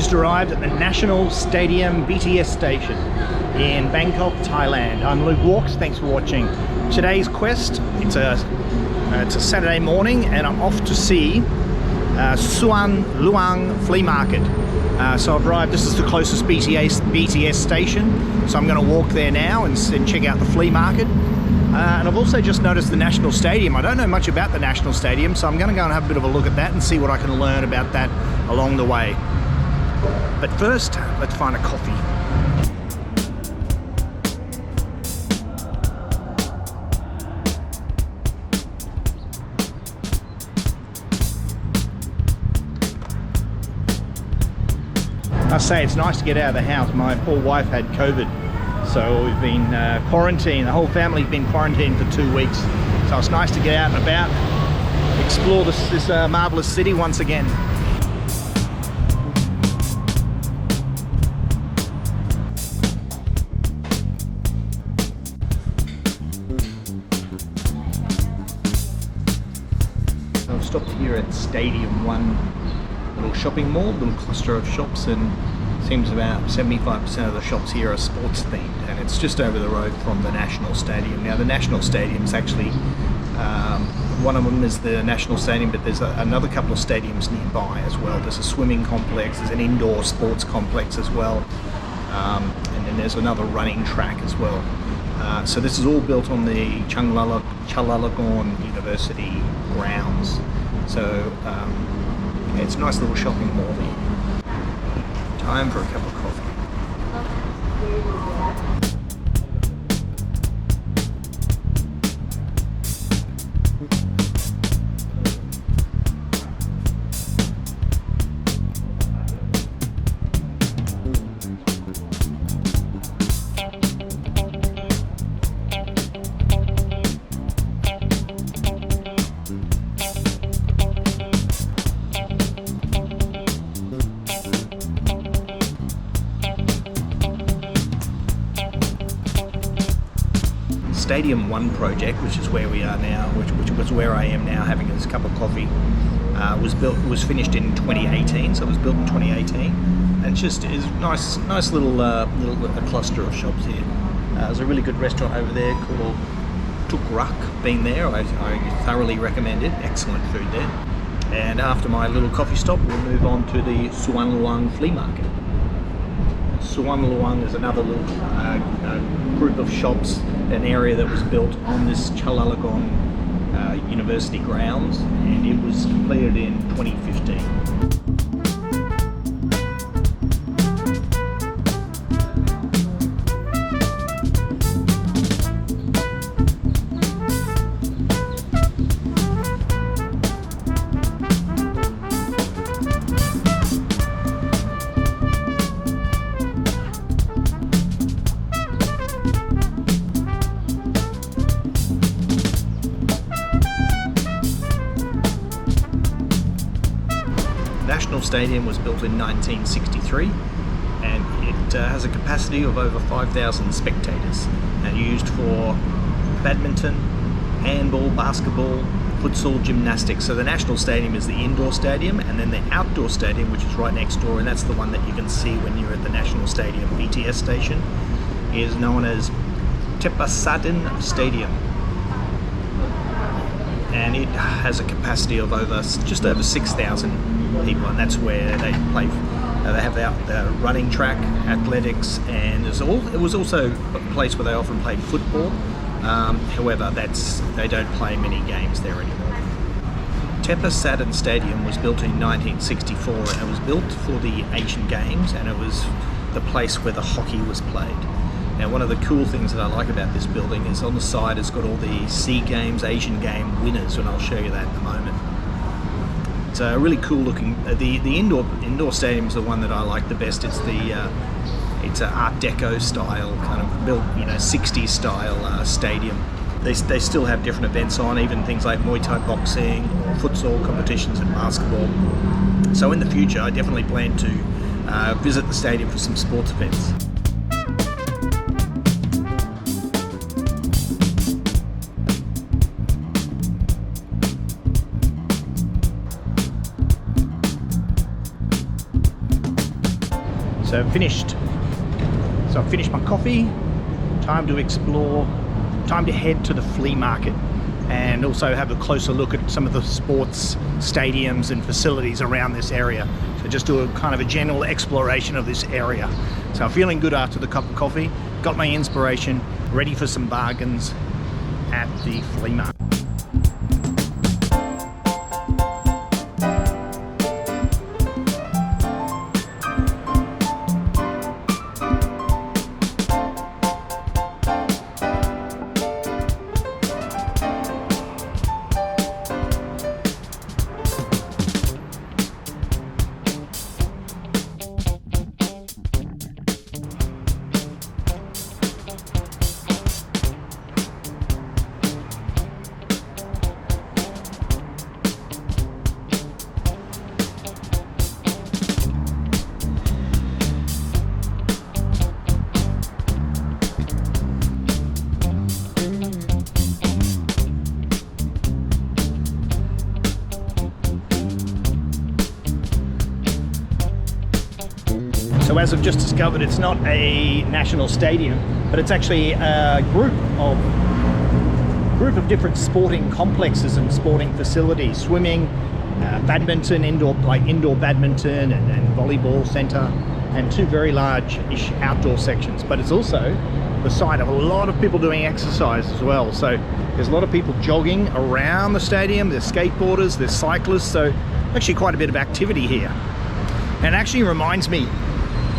just arrived at the National Stadium BTS station in Bangkok, Thailand. I'm Luke Walks, thanks for watching. Today's quest, it's a Saturday morning and I'm off to see Suan Luang Flea Market. So I've arrived, this is the closest BTS station, so I'm going to walk there now and check out the flea market. And I've also just noticed the National Stadium. I don't know much about the National Stadium, so I'm going to go and have a bit of a look at that and see what I can learn about that along the way. But first, let's find a coffee. I say it's nice to get out of the house. My poor wife had COVID. So we've been quarantined, the whole family's been quarantined for 2 weeks. So it's nice to get out and about, explore this marvellous city once again. I've stopped here at Stadium 1 little shopping mall, little cluster of shops, and seems about 75% of the shops here are sports themed, and it's just over the road from the National Stadium. Now the National Stadium is actually, one of them is the National Stadium, but there's another couple of stadiums nearby as well. There's a swimming complex, there's an indoor sports complex as well, and then there's another running track as well. So this is all built on the Chulalongkorn University grounds. So it's a nice little shopping mall here. Time for a cup of coffee. Stadium 1 project, which is where we are now, which was where I am now having this cup of coffee, was finished in 2018. So it was built in 2018, and it's just is nice little cluster of shops here. There's a really good restaurant over there called Drak. Been there, I thoroughly recommend it. Excellent food there. And after my little coffee stop, we'll move on to the Suan Luang Flea Market. Suan Luang is another little group of shops, an area that was built on this Chulalongkorn University grounds, and it was completed in 2015. National Stadium was built in 1963, and it has a capacity of over 5,000 spectators, and used for badminton, handball, basketball, futsal, gymnastics. So the National Stadium is the indoor stadium, and then the outdoor stadium, which is right next door, and that's the one that you can see when you're at the National Stadium BTS station, is known as Thephasadin Stadium. And it has a capacity of just over 6,000 people, and that's where they play. They have the running track, athletics, and it was also a place where they often played football. However, they don't play many games there anymore. Thephasadin Stadium was built in 1964, and it was built for the Asian Games, and it was the place where the hockey was played. Now, one of the cool things that I like about this building is on the side it's got all the SEA Games, Asian Game winners, and I'll show you that in a moment. It's a really cool looking. The indoor stadium is the one that I like the best. It's an Art Deco style kind of built, 60s style stadium. They still have different events on, even things like Muay Thai boxing or futsal competitions and basketball. So in the future, I definitely plan to visit the stadium for some sports events. So I've finished my coffee. Time to explore, time to head to the flea market and also have a closer look at some of the sports stadiums and facilities around this area. So just do a kind of a general exploration of this area. So I'm feeling good after the cup of coffee, got my inspiration, ready for some bargains at the flea market. So as I've just discovered, it's not a national stadium, but it's actually a group of different sporting complexes and sporting facilities, swimming, badminton, indoor badminton and volleyball centre, and two very large-ish outdoor sections. But it's also the site of a lot of people doing exercise as well. So there's a lot of people jogging around the stadium, there's skateboarders, there's cyclists, so actually quite a bit of activity here. And it actually reminds me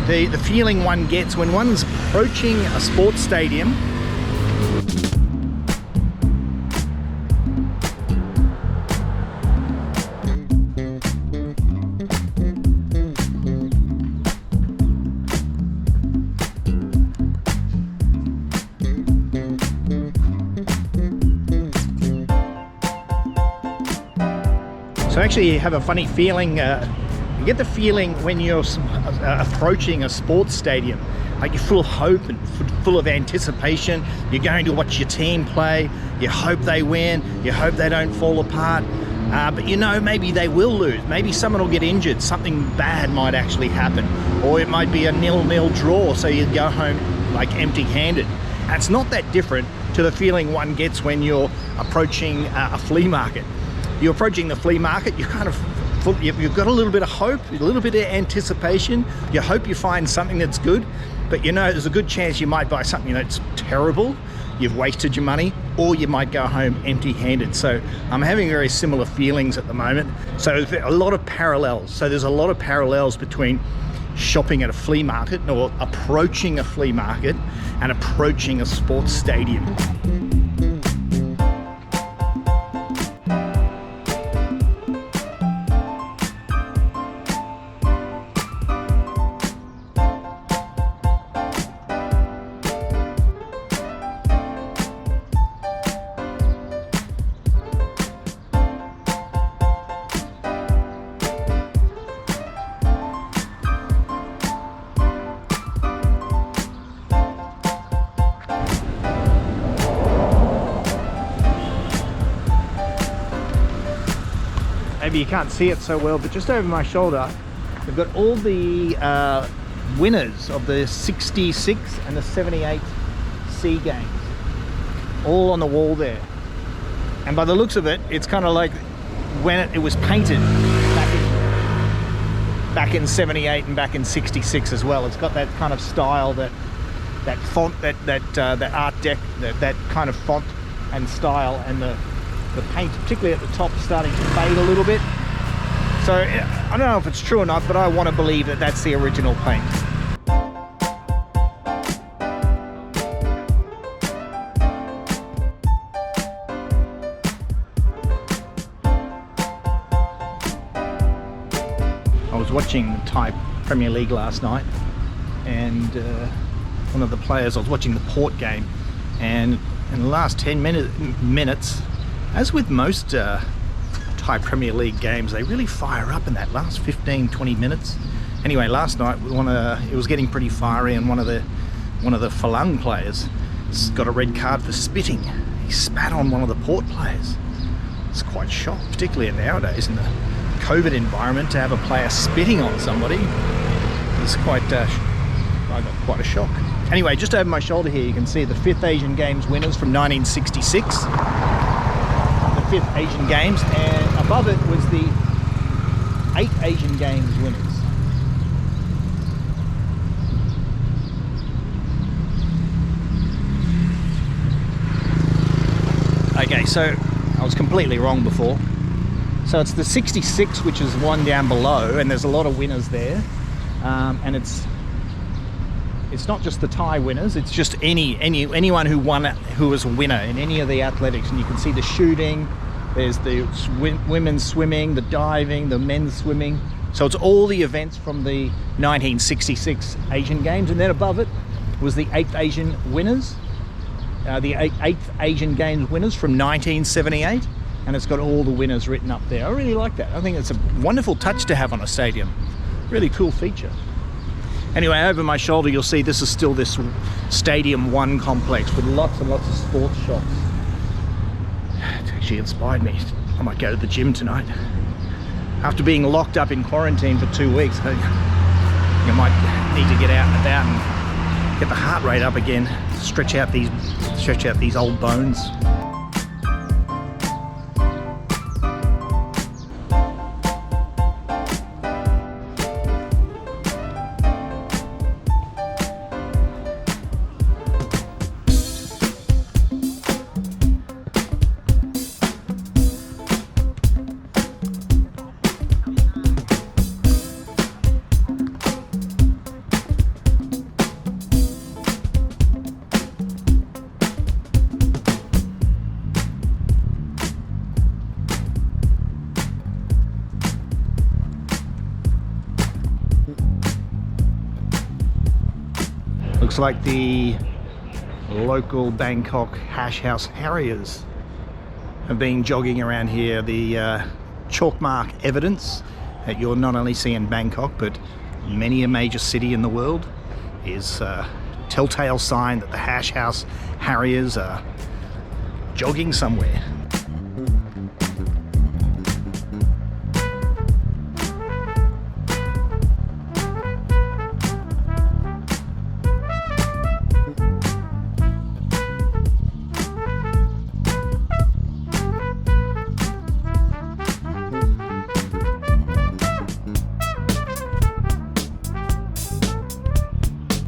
the feeling one gets when one's approaching a sports stadium. So actually you have a funny feeling, you get the feeling when you're approaching a sports stadium, like you're full of hope and full of anticipation. You're going to watch your team play, you hope they win, you hope they don't fall apart, but you know maybe they will lose, maybe someone will get injured, something bad might actually happen, or it might be a 0-0 draw, so you go home like empty-handed. And it's not that different to the feeling one gets when you're approaching a flea market. You're approaching the flea market, you're kind of you've got a little bit of hope, a little bit of anticipation. You hope you find something that's good, but you know there's a good chance you might buy something that's terrible, you've wasted your money, or you might go home empty-handed. So I'm having very similar feelings at the moment. So a lot of parallels. So there's a lot of parallels between shopping at a flea market or approaching a flea market and approaching a sports stadium. Maybe you can't see it so well, but just over my shoulder, we've got all the winners of the 66 and the 78 C games, all on the wall there. And by the looks of it, it's kind of like when it was painted back in 78 and back in 66 as well. It's got that kind of style, that font, that art deck, that kind of font and style, and the paint, particularly at the top, is starting to fade a little bit. So I don't know if it's true or not, but I want to believe that that's the original paint. I was watching the Thai Premier League last night, and one of the players, I was watching the Port game, and in the last 10 minutes, as with most Thai Premier League games, they really fire up in that last 15-20 minutes. Anyway, last night it was getting pretty fiery, and one of the Phalang players got a red card for spitting. He spat on one of the Port players. It's quite shocked, particularly nowadays in the COVID environment, to have a player spitting on somebody was quite, I got quite a shock. Anyway, just over my shoulder here, you can see the 5th Asian Games winners from 1966. The 5th Asian Games, and above it was the 8th Asian Games winners. Okay, so I was completely wrong before. So it's the 66, which is one down below, and there's a lot of winners there. And it's not just the Thai winners, it's just anyone who was a winner in any of the athletics. And you can see the shooting, there's the women's swimming, the diving, the men's swimming. So it's all the events from the 1966 Asian Games, and then above it was the 8th Asian winners. The 8th Asian Games winners from 1978, and it's got all the winners written up there. I really like that. I think it's a wonderful touch to have on a stadium. Really cool feature. Anyway, over my shoulder you'll see this is still this Stadium 1 complex with lots and lots of sports shops. It's actually inspired me. I might go to the gym tonight. After being locked up in quarantine for 2 weeks, you might need to get out and about and get the heart rate up again. Stretch out these old bones. Looks like the local Bangkok Hash House Harriers have been jogging around here. The chalk mark evidence that you'll not only see in Bangkok but many a major city in the world is a telltale sign that the Hash House Harriers are jogging somewhere.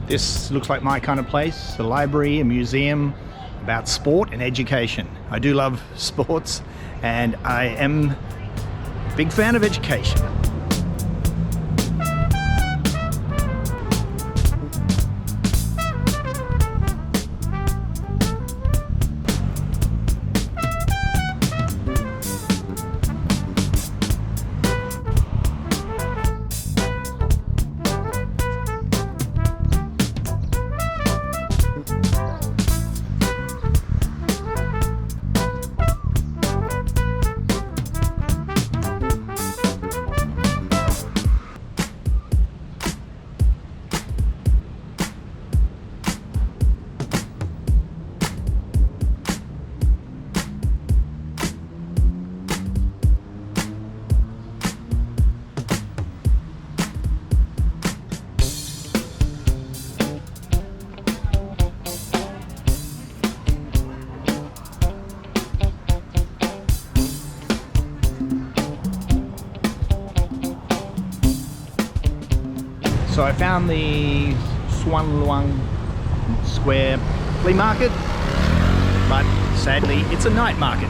This looks like my kind of place, a library, a museum about sport and education. I do love sports and I am a big fan of education. So I found the Suan Luang Square Flea Market, but sadly it's a night market.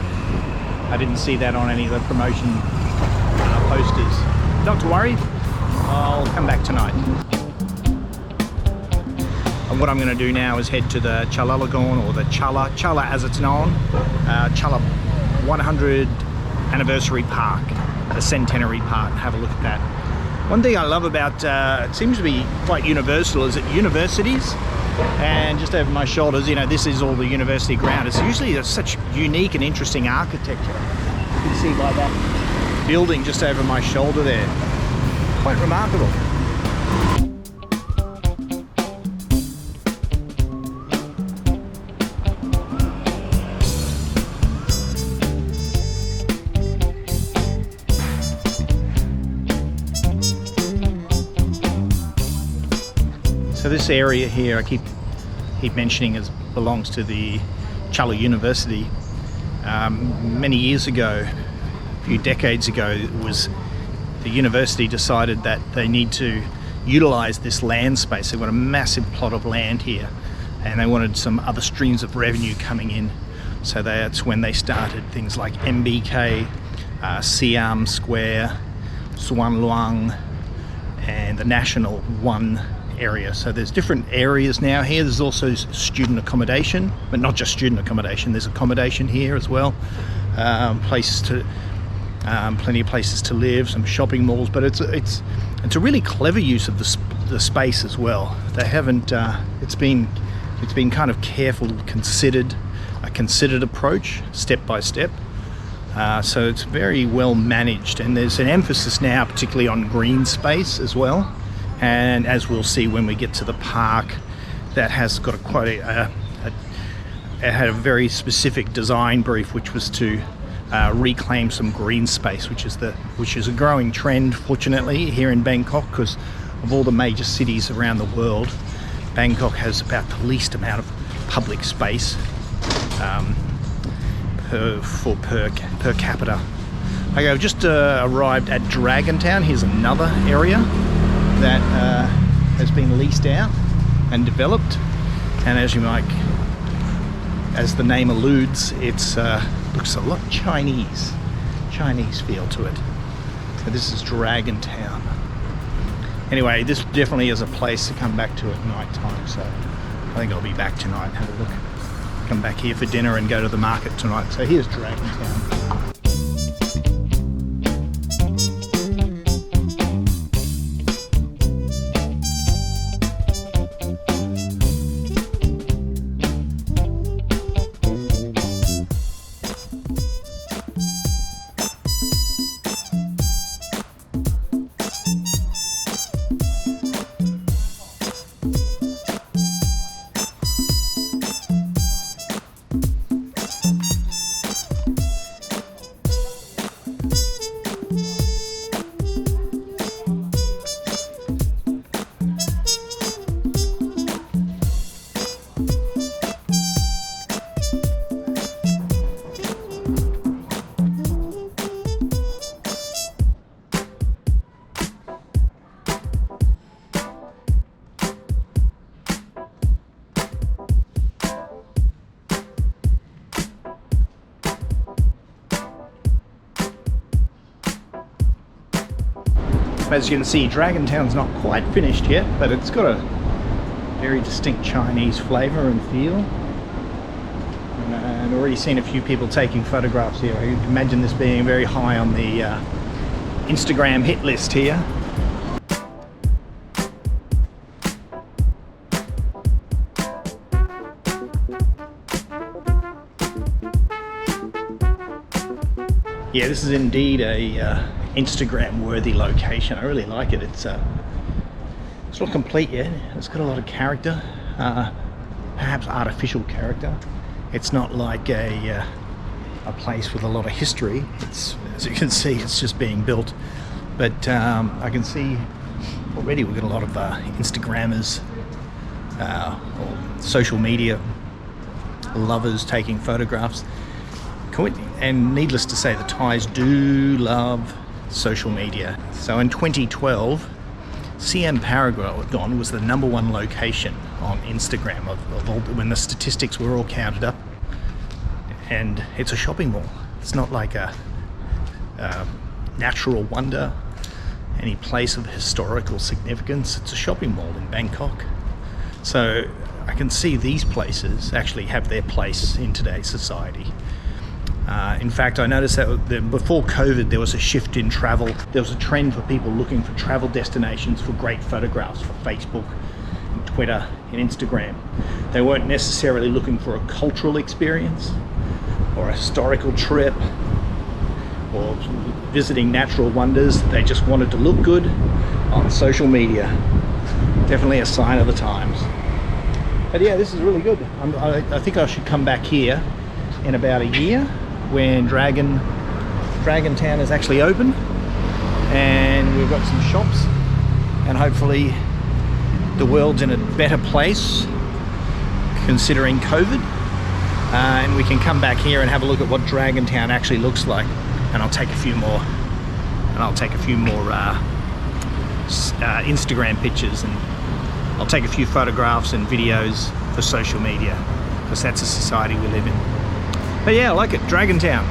I didn't see that on any of the promotion posters. Not to worry, I'll come back tonight. And what I'm going to do now is head to the Chulalongkorn, or the Chula as it's known, Chula 100 Anniversary Park, the Centenary Park. Have a look at that. One thing I love about, it seems to be quite universal, is at universities, and just over my shoulders, you know, this is all the university ground. It's usually such unique and interesting architecture. You can see by that building just over my shoulder there. Quite remarkable. So this area here, I keep mentioning, belongs to the Chula University. Many years ago, a few decades ago, the university decided that they need to utilize this land space. They've got a massive plot of land here, and they wanted some other streams of revenue coming in. So that's when they started things like BKK, Square, Suan Luang, and the National One area. So there's different areas now here. There's also student accommodation, but not just student accommodation. There's accommodation here as well. Plenty of places to live, some shopping malls, but it's a really clever use of the space as well. They haven't. It's been kind of careful, considered approach, step by step. So it's very well managed, and there's an emphasis now, particularly on green space as well. And as we'll see when we get to the park, that has got it had a very specific design brief, which was to reclaim some green space, which is a growing trend, fortunately, here in Bangkok, because of all the major cities around the world, Bangkok has about the least amount of public space per capita. Okay, I've just arrived at Dragon Town. Here's another area that has been leased out and developed, and as the name alludes, it's looks a lot Chinese feel to it. So this is Dragon Town. Anyway, this definitely is a place to come back to at night time, so I think I'll be back tonight and have a look. Come back here for dinner and go to the market tonight. So here's Dragon Town. As you can see, Dragon Town's not quite finished yet, but it's got a very distinct Chinese flavour and feel. And I've already seen a few people taking photographs here. I imagine this being very high on the Instagram hit list here. Yeah, this is indeed a Instagram-worthy location. I really like it. It's not complete yet. It's got a lot of character, perhaps artificial character. It's not like a place with a lot of history. It's, as you can see, it's just being built. But I can see already we've got a lot of Instagrammers, or social media lovers taking photographs. And needless to say, the Thais do love social media. So in 2012, Siam Paragon was the #1 location on Instagram of all, when the statistics were all counted up. And it's a shopping mall. It's not like a natural wonder, any place of historical significance. It's a shopping mall in Bangkok. So I can see these places actually have their place in today's society. In fact, I noticed that before COVID, there was a shift in travel. There was a trend for people looking for travel destinations for great photographs for Facebook, and Twitter, and Instagram. They weren't necessarily looking for a cultural experience or a historical trip or visiting natural wonders. They just wanted to look good on social media. Definitely a sign of the times. But yeah, this is really good. I think I should come back here in about a year, when Dragon Town is actually open and we've got some shops, and hopefully the world's in a better place considering COVID, and we can come back here and have a look at what Dragontown actually looks like. And I'll take a few more Instagram pictures, and I'll take a few photographs and videos for social media, because that's the society we live in. But yeah, I like it, Dragontown.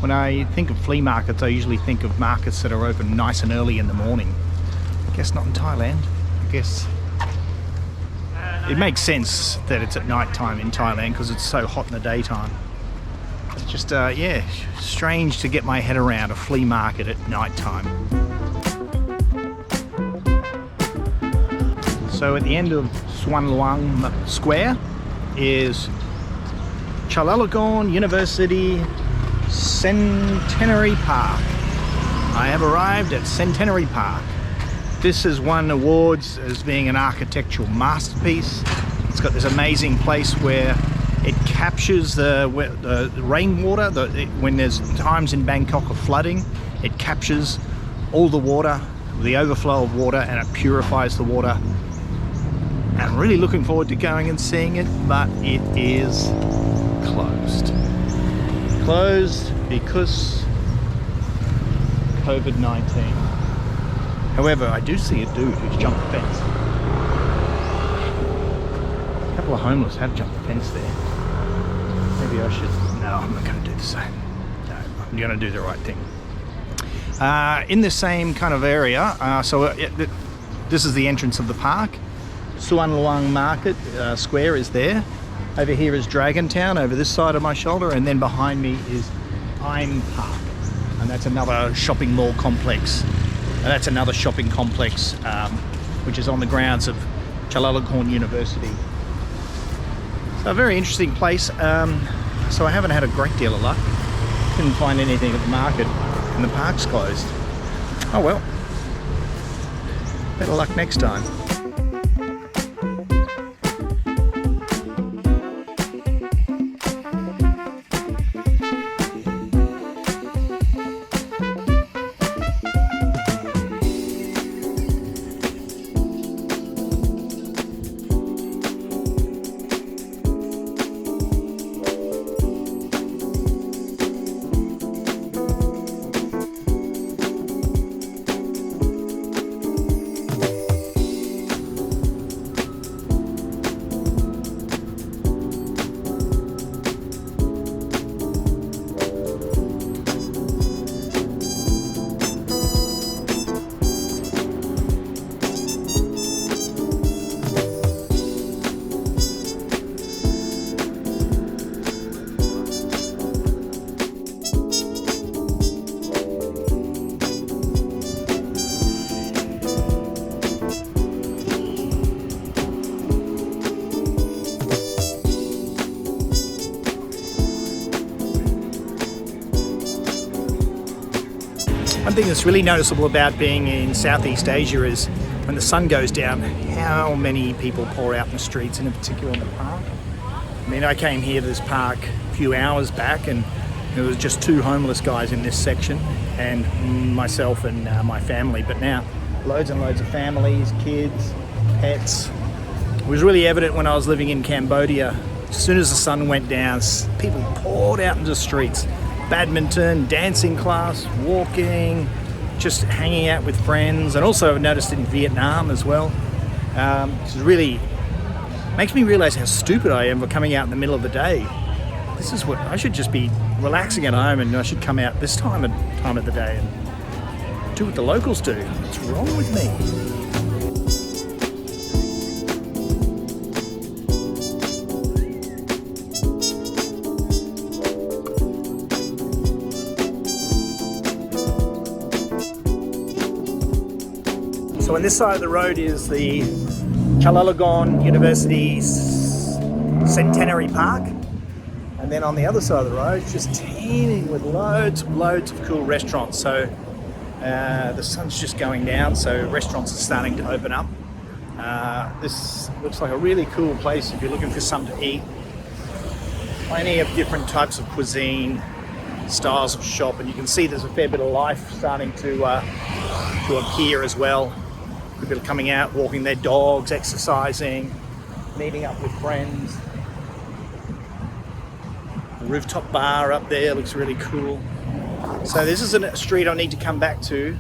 When I think of flea markets, I usually think of markets that are open nice and early in the morning. I guess not in Thailand. I guess it makes sense that it's at night time in Thailand because it's so hot in the daytime. It's just, yeah, strange to get my head around a flea market at night time. So at the end of Suan Luang Square is Chulalongkorn University Centenary Park. I have arrived at Centenary Park. This has won awards as being an architectural masterpiece. It's got this amazing place where it captures the rainwater. When there's times in Bangkok of flooding, it captures all the water, the overflow of water, and it purifies the water. And I'm really looking forward to going and seeing it, but it is closed. Closed because COVID-19. However, I do see a dude who's jumped the fence. A couple of homeless have jumped the fence there. Maybe I should... No, I'm not going to do the same. No, I'm going to do the right thing. In the same kind of area, this is the entrance of the park. Suan Luang Market Square is there. Over here is Dragontown, over this side of my shoulder, and then behind me is Park, and that's another shopping mall complex. And that's another shopping complex which is on the grounds of Chulalongkorn University. So a very interesting place. So I haven't had a great deal of luck. Couldn't find anything at the market, and the park's closed. Oh well. Better luck next time. One thing that's really noticeable about being in Southeast Asia is when the sun goes down, how many people pour out in the streets, and in particular in the park. I mean, I came here to this park a few hours back and there was just 2 homeless guys in this section, and myself and my family, but now loads and loads of families, kids, pets. It was really evident when I was living in Cambodia. As soon as the sun went down, people poured out into the streets. Badminton, dancing class, walking, just hanging out with friends, and also I've noticed in Vietnam as well. It really makes me realise how stupid I am for coming out in the middle of the day. This is what I should just be relaxing at home, and I should come out this time of the day and do what the locals do. What's wrong with me? So on this side of the road is the Chulalongkorn University's Centenary Park. And then on the other side of the road, just teeming with loads of cool restaurants. So the sun's just going down, so restaurants are starting to open up. This looks like a really cool place if you're looking for something to eat. Plenty of different types of cuisine, styles of shop, and you can see there's a fair bit of life starting to appear as well. People are coming out, walking their dogs, exercising, meeting up with friends. The rooftop bar up there looks really cool. So this is a street I need to come back to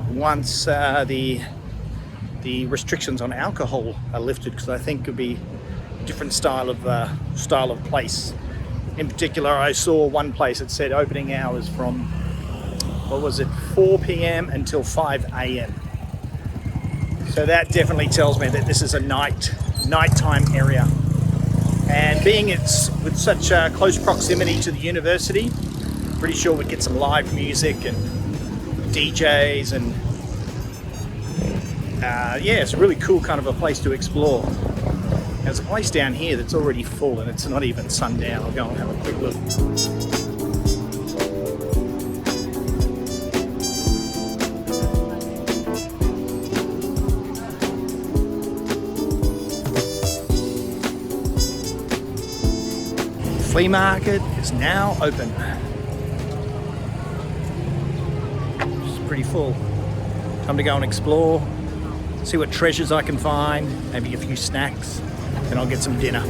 once the restrictions on alcohol are lifted, because I think it could be a different style of place. In particular, I saw one place that said opening hours from, what was it, 4 p.m. until 5 a.m. So that definitely tells me that this is a nighttime area. And being it's with such close proximity to the university, pretty sure we'd get some live music and DJs, and yeah, it's a really cool kind of a place to explore. There's a place down here that's already full and it's not even sundown. I'll go and have a quick look. Flea market is now open. It's pretty full. Time to go and explore, see what treasures I can find, maybe a few snacks, then I'll get some dinner.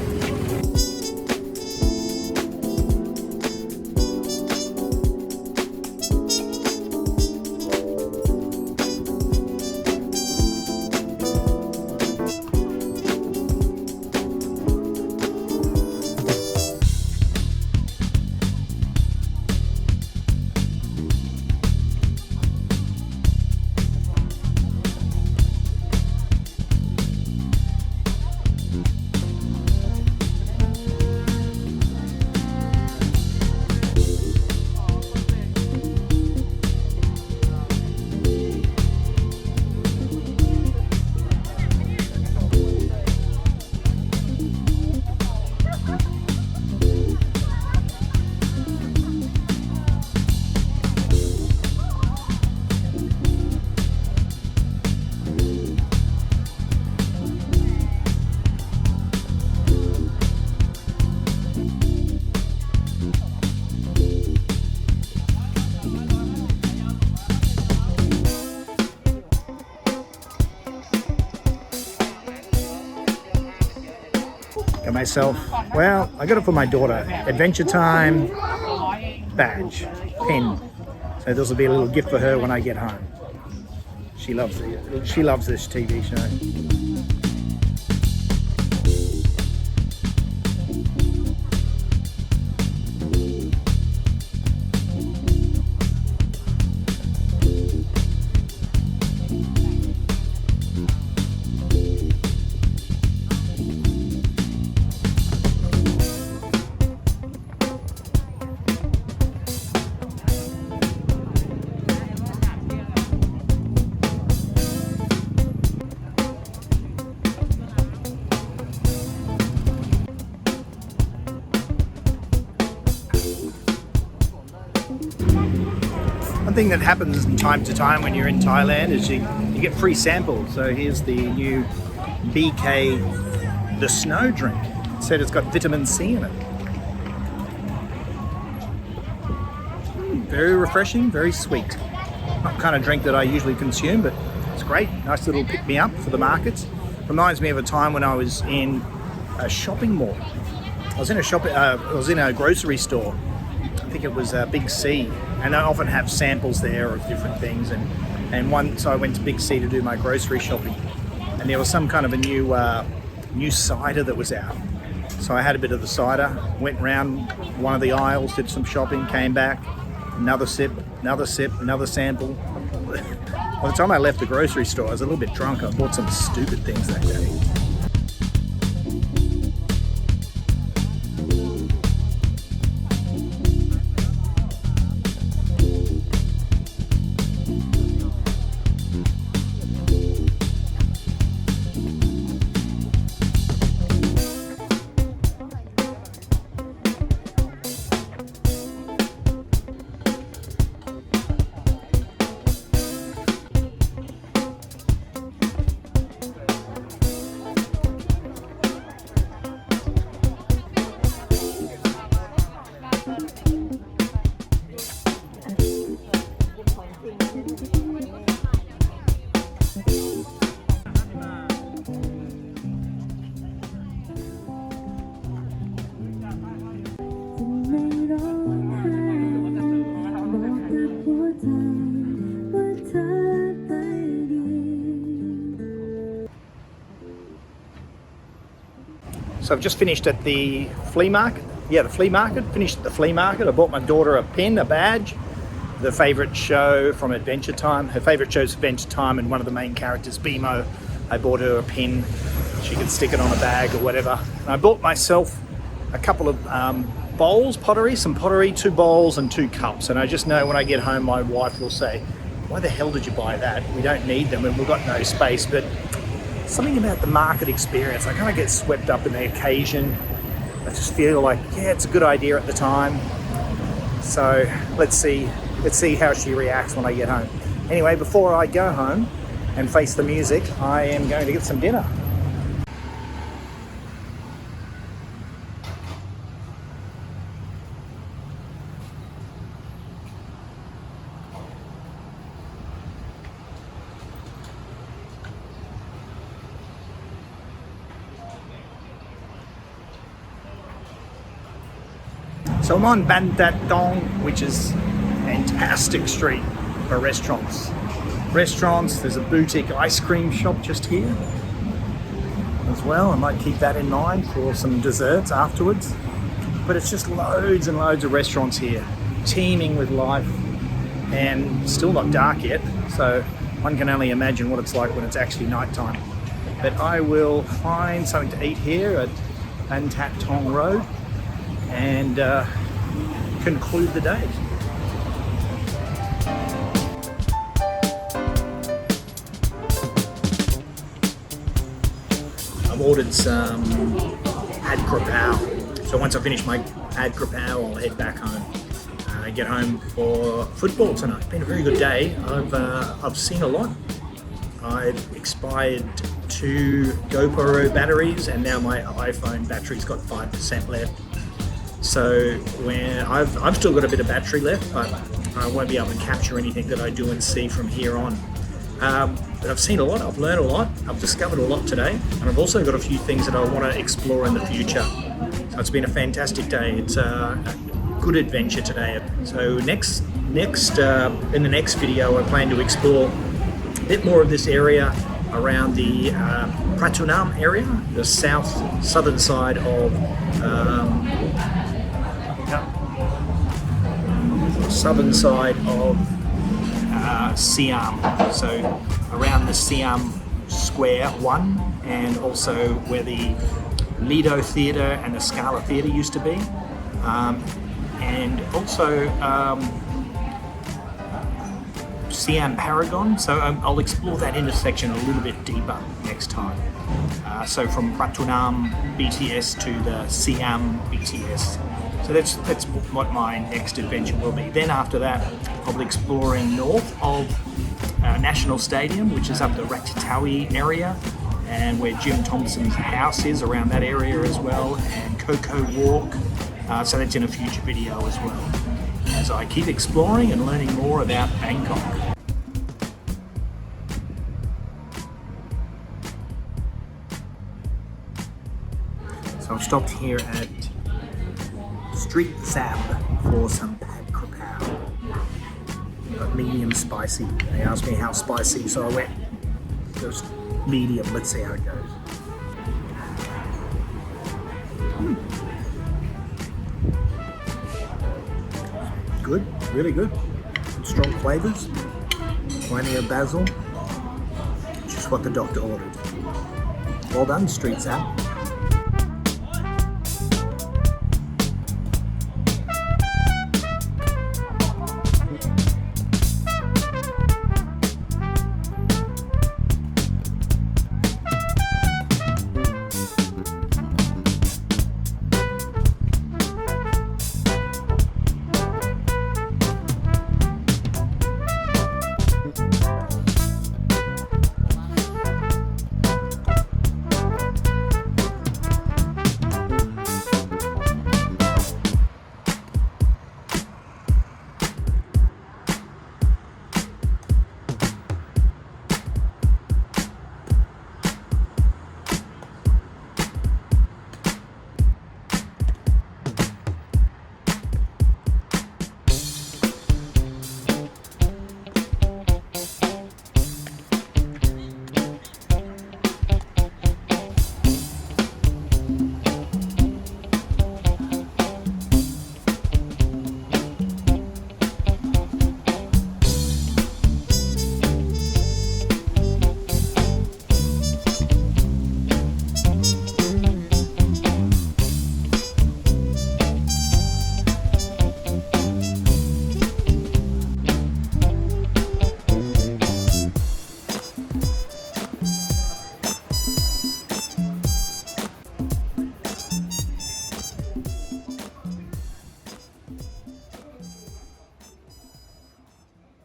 Got myself, well, I got it for my daughter, Adventure Time badge, pin. So this will be a little gift for her when I get home. She loves this TV show. One thing that happens from time to time when you're in Thailand is you get free samples. So here's the new BK, the snow drink. It said it's got vitamin C in it. Very refreshing, very sweet. Not the kind of drink that I usually consume, but it's great. Nice little pick-me-up for the markets. Reminds me of a time when I was in a shopping mall. I was in a grocery store. I think it was Big C, and I often have samples there of different things. And once I went to Big C to do my grocery shopping, and there was some kind of a new cider that was out. So I had a bit of the cider, went round one of the aisles, did some shopping, came back, another sip, another sample. By the time I left the grocery store, I was a little bit drunk. I bought some stupid things that day. So I've just finished at the flea market. Yeah, the flea market. Finished at the flea market. I bought my daughter a pin, a badge. The favourite show from Adventure Time. Her favourite show is Adventure Time, and one of the main characters, BMO. I bought her a pin. She could stick it on a bag or whatever. And I bought myself a couple of bowls, some pottery, 2 bowls and 2 cups. And I just know when I get home, my wife will say, "Why the hell did you buy that? We don't need them and we've got no space." But something about the market experience, I kind of get swept up in the occasion. I just feel like, yeah, it's a good idea at the time. So let's see how she reacts when I get home. Anyway, before I go home and face the music, I am going to get some dinner. So I'm on Ban That Dong, which is a fantastic street for restaurants. There's a boutique ice cream shop just here as well. I might keep that in mind for some desserts afterwards. But it's just loads and loads of restaurants here, teeming with life, and still not dark yet. So one can only imagine what it's like when it's actually nighttime. But I will find something to eat here at Ban That Dong Road and conclude the day. I've ordered some pad krapao. So once I finish my pad krapao, I'll head back home. I get home for football tonight. It's been a very good day. I've seen a lot. I've expired 2 GoPro batteries, and now my iPhone battery's got 5% left. So when I've still got a bit of battery left, but I won't be able to capture anything that I do and see from here on. But I've seen a lot, I've learned a lot, I've discovered a lot today, and I've also got a few things that I want to explore in the future. So it's been a fantastic day. It's a good adventure today. So next in the next video, I plan to explore a bit more of this area around the Pathum Wan area, the southern side of Siam, so around the Siam Square 1, and also where the Lido Theatre and the Scala Theatre used to be, and also Siam Paragon. So I'll explore that intersection a little bit deeper next time. So from Pathum Wan BTS to the Siam BTS. So that's what my next adventure will be. Then after that, I'll be exploring north of National Stadium, which is up the Ratatouille area, and where Jim Thompson's house is around that area as well, and Coco Walk. So that's in a future video as well, as I keep exploring and learning more about Bangkok. So I've stopped here at Street ZABB for some pad krapao, but medium spicy. They asked me how spicy, so I went just medium. Let's see how it goes. Good, really good. Strong flavours, plenty of basil, just what the doctor ordered. Well done, Street ZABB.